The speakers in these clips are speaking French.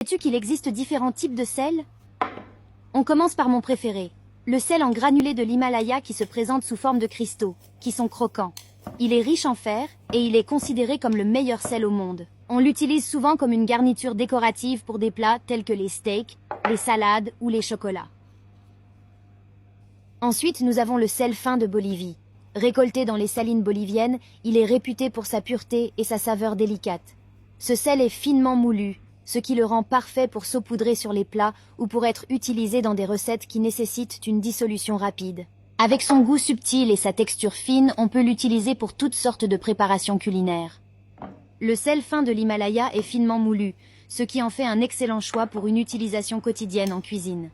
Sais-tu qu'il existe différents types de sel? On commence par mon préféré, le sel en granulés de l'Himalaya qui se présente sous forme de cristaux, qui sont croquants. Il est riche en fer, et il est considéré comme le meilleur sel au monde. On l'utilise souvent comme une garniture décorative pour des plats tels que les steaks, les salades ou les chocolats. Ensuite, nous avons le sel fin de Bolivie. Récolté dans les salines boliviennes, il est réputé pour sa pureté et sa saveur délicate. Ce sel est finement moulu, ce qui le rend parfait pour saupoudrer sur les plats ou pour être utilisé dans des recettes qui nécessitent une dissolution rapide. Avec son goût subtil et sa texture fine, on peut l'utiliser pour toutes sortes de préparations culinaires. Le sel fin de l'Himalaya est finement moulu, ce qui en fait un excellent choix pour une utilisation quotidienne en cuisine.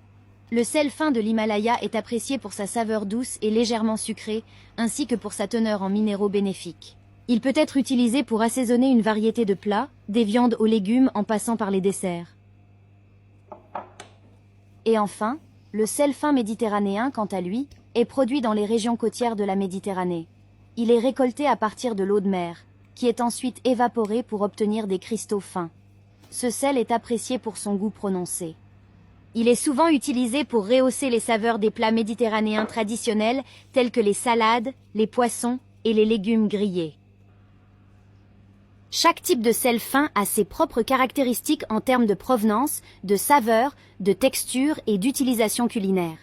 Le sel fin de l'Himalaya est apprécié pour sa saveur douce et légèrement sucrée, ainsi que pour sa teneur en minéraux bénéfiques. Il peut être utilisé pour assaisonner une variété de plats, des viandes aux légumes en passant par les desserts. Et enfin, le sel fin méditerranéen, quant à lui, est produit dans les régions côtières de la Méditerranée. Il est récolté à partir de l'eau de mer, qui est ensuite évaporée pour obtenir des cristaux fins. Ce sel est apprécié pour son goût prononcé. Il est souvent utilisé pour rehausser les saveurs des plats méditerranéens traditionnels tels que les salades, les poissons et les légumes grillés. Chaque type de sel fin a ses propres caractéristiques en termes de provenance, de saveur, de texture et d'utilisation culinaire.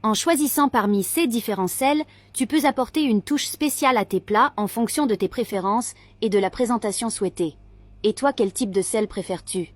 En choisissant parmi ces différents sels, tu peux apporter une touche spéciale à tes plats en fonction de tes préférences et de la présentation souhaitée. Et toi, quel type de sel préfères-tu?